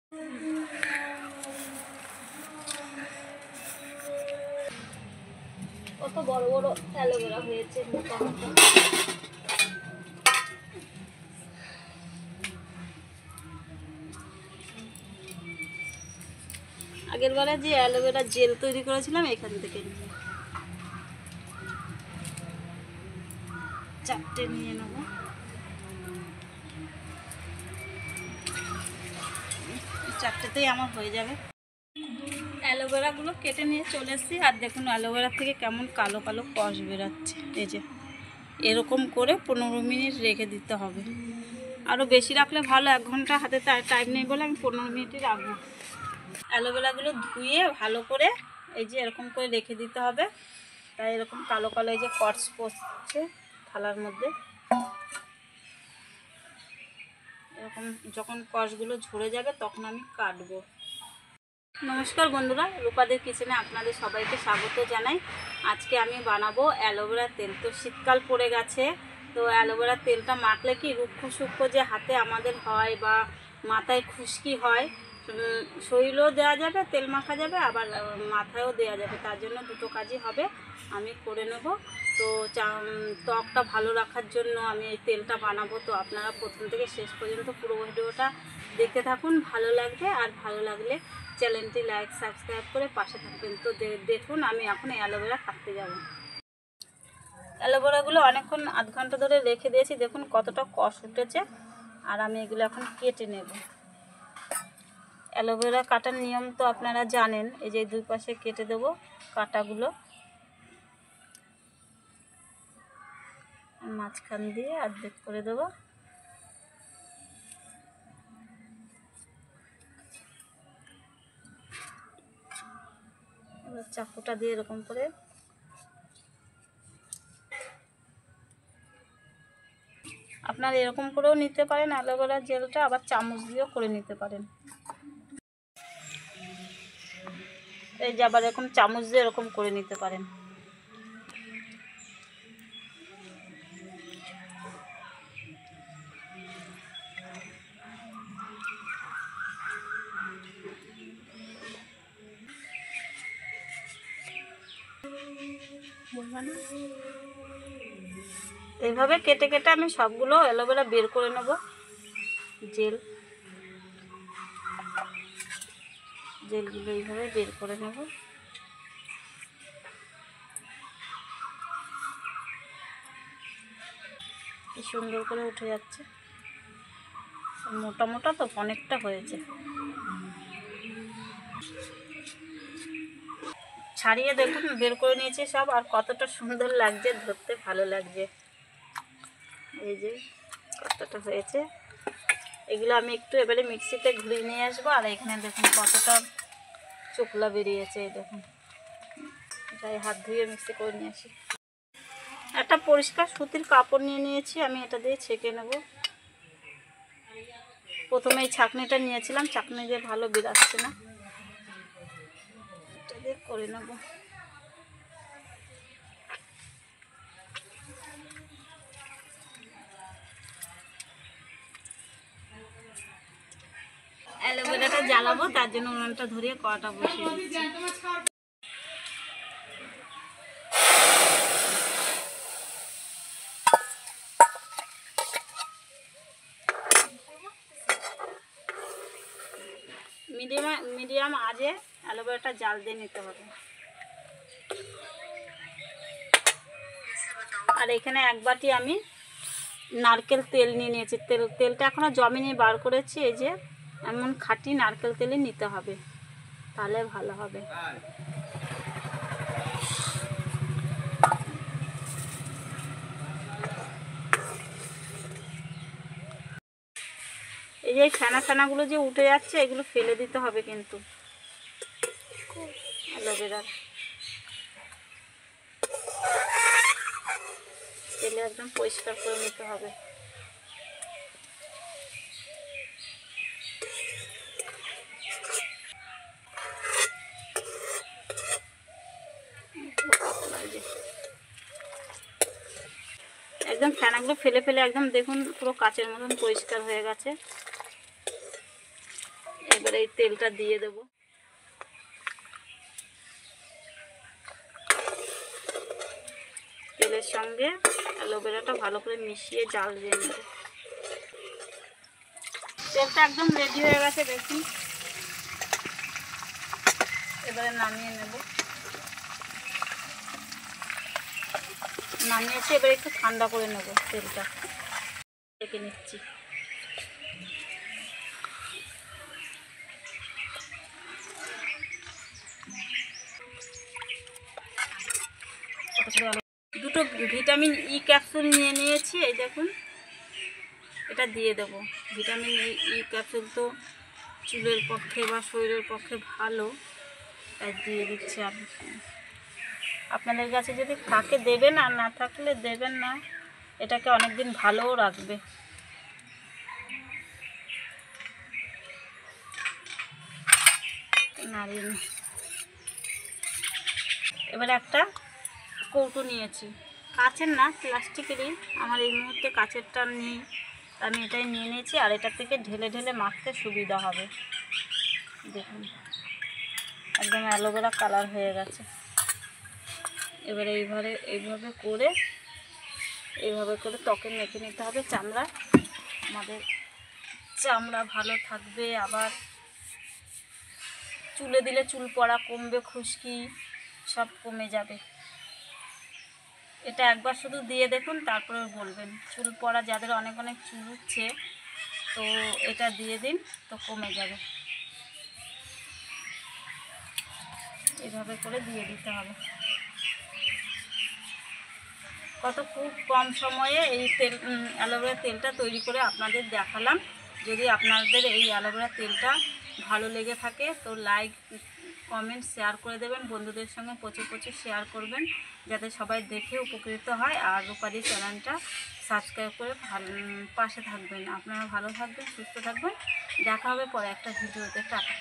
কত বড় বড় অ্যালোভেরা হয়েছে, মোটা মোটা। আগের বারে যে অ্যালোভেরা জেল তৈরি করেছিলাম এখান থেকে নিয়ে 4টে নিয়ে নেব। চারটেতেই আমার হয়ে যাবে। অ্যালোভেরাগুলো কেটে নিয়ে চলে এসেছি। আর দেখুন অ্যালোভেরা থেকে কেমন কালো কালো কষ বেরাচ্ছে। এই যে এরকম করে 15 মিনিট রেখে দিতে হবে। আরও বেশি রাখলে ভালো, 1 ঘন্টা হাতে টাইম নেই বলে আমি 15 মিনিটই রাখবো। অ্যালোভেরাগুলো ধুয়ে ভালো করে এই যে এরকম করে রেখে দিতে হবে। তাই এরকম কালো কালো এই যে কষ পড়ছে থালার মধ্যে। এরকম যখন কষগুলো ঝরে যাবে তখন আমি কাটবো। নমস্কার বন্ধুরা, রূপাদের কিচেনে আপনাদের সবাইকে স্বাগত জানাই। আজকে আমি বানাবো অ্যালোভেরা তেল। তো শীতকাল পড়ে গেছে, তো অ্যালোভেরা তেলটা মাখলে কি রুক্ষ সূক্ষ্ম যে হাতে আমাদের হয় বা মাথায় খুশকি হয়, শরীরেও দেওয়া যাবে, তেল মাখা যাবে, আবার মাথায়ও দেওয়া যাবে। তার জন্য দুটো কাজই হবে, আমি করে নেব। তো ত্বকটা ভালো রাখার জন্য আমি এই তেলটা বানাবো। তো আপনারা প্রথম থেকে শেষ পর্যন্ত পুরো ভিডিওটা দেখতে থাকুন, ভালো লাগবে। আর ভালো লাগলে চ্যানেলটি লাইক সাবস্ক্রাইব করে পাশে থাকবেন। তো দেখুন আমি এখন অ্যালোভেরা কাটতে যাব। অ্যালোভেরাগুলো অনেকক্ষণ আধ ঘন্টা ধরে রেখে দিয়েছি, দেখুন কতটা কষ উঠেছে। আর আমি এগুলো এখন কেটে নেব। অ্যালোভেরা কাটার নিয়ম তো আপনারা জানেন। এই যে দুই পাশে কেটে দেব কাটাগুলো, মাঝখান দিয়ে অর্ধেক করে দেবো। এবার চাকুটা দিয়ে এরকম করে আপনারা এরকম করেও নিতে পারেন অ্যালোভেরা জেলটা, আবার চামচ দিয়েও করে নিতে পারেন। এই যে আবার এরকম চামচ দিয়ে এরকম করে নিতে পারেন। এইভাবে কেটে কেটে আমি সবগুলো অ্যালোভেরা বের করে নেব। জেলগুলো এইভাবে বের করে নেব। কি সুন্দর করে উঠে যাচ্ছে, মোটা মোটা তো অনেকটা হয়েছে। ছাড়িয়ে দেখুন বের করে নিয়েছি সব, আর কতটা সুন্দর লাগছে, ধরতে ভালো লাগছে। এই যে কতটা হয়েছে, এগুলো আমি একটু এবারে মিক্সিতে ঘুরিয়ে নিয়ে আসবো। আর এখানে দেখুন কতটা চোখলা বেরিয়েছে, এই দেখুন। যাই হাত ধুয়ে মিক্সি করে নিয়ে আসি। একটা পরিষ্কার সুতির কাপড় নিয়ে নিয়েছি, আমি এটা দিয়ে ছেঁকে নেব। প্রথমে এই ছাঁকনিটা নিয়েছিলাম, ছাঁকনি দিয়ে ভালো বেরাচ্ছে না, এটা দিয়ে করে নেব। অ্যালোভেরাটা জ্বালাবো, তার জন্য উনুনটা ধরিয়ে কড়াটা বসিয়ে দিচ্ছি। মিডিয়াম আঁচে অ্যালোভেরাটা জাল দিয়ে নিতে হবে। আর এখানে 1 বাটি আমি নারকেল তেল নিয়ে নিয়েছি। তেলটা এখনও জমিয়ে বার করেছি। এই যে এমন খাঁটি নারকেল তেলই নিতে হবে, তাহলে ভালো হবে। এই যে ফেনাগুলো যে উঠে যাচ্ছে, এগুলো ফেলে দিতে হবে কিন্তু অ্যালোভেরার তেলে একদম পরিষ্কার করে নিতে হবে। একদম ফেনাগুলো ফেলে একদম দেখুন পুরো কাচের মতন পরিষ্কার হয়ে গেছে। এবারে এই তেলটা দিয়ে দেব। তেলের সঙ্গে অ্যালোভেরাটা ভালো করে মিশিয়ে জাল দিয়ে নেব। তেলটা একদম রেডি হয়ে গেছে দেখুন। এবারে নামিয়ে নেব। নামিয়েছি, এবারে একটু ঠান্ডা করে নেব তেলটা। রেখে নিচ্ছি। দুটো ভিটামিন ই ক্যাপসুল নিয়ে নিয়েছি, এই দেখুন এটা দিয়ে দেব। ভিটামিন ই ক্যাপসুল তো চুলের পক্ষে বা শরীরের পক্ষে ভালো, তাই দিয়ে দিচ্ছি। আপনাদের কাছে যদি থাকে দেবেন, আর না থাকলে দেবেন না। এটাকে অনেক দিন ভালোও রাখবে। নাড়িয়ে এবার একটা কৌটো নিয়েছি, কাচের না প্লাস্টিকেরই। আমার এই মুহূর্তে কাচেরটা নেই, আমি এটাই নিয়ে নিয়েছি। আর এটা থেকে ঢেলে ঢেলে মাখতে সুবিধা হবে। দেখুন একদম অ্যালোভেরা কালার হয়ে গেছে। এবারে এইভাবে করে ত্বকে মেখে নিতে হবে। আমাদের চামড়া ভালো থাকবে, আবার চুলে দিলে চুল পড়া কমবে, খুশকি সব কমে যাবে। এটা একবার শুধু দিয়ে দেখুন, তারপরে বলবেন। চুল পড়া যাদের অনেক চুল উঠছে, তো এটা দিয়ে দিন, তো কমে যাবে। এভাবে করে দিয়ে দিতে হবে। খুব কম সময়ে এই অ্যালোভেরা তেলটা তৈরি করে আপনাদের দেখালাম। যদি আপনাদের এই অ্যালোভেরা তেলটা ভালো লেগে থাকে তো লাইক, কমেন্ট, শেয়ার করে দেবেন। বন্ধুদের সঙ্গে প্রচুর শেয়ার করবেন, যাতে সবাই দেখে উপকৃত হয়। আর রূপাদি চ্যানেলটা সাবস্ক্রাইব করে পাশে থাকবেন। আপনারা ভালো থাকবেন, সুস্থ থাকবেন। দেখা হবে পরে একটা ভিডিওতে। টাটা।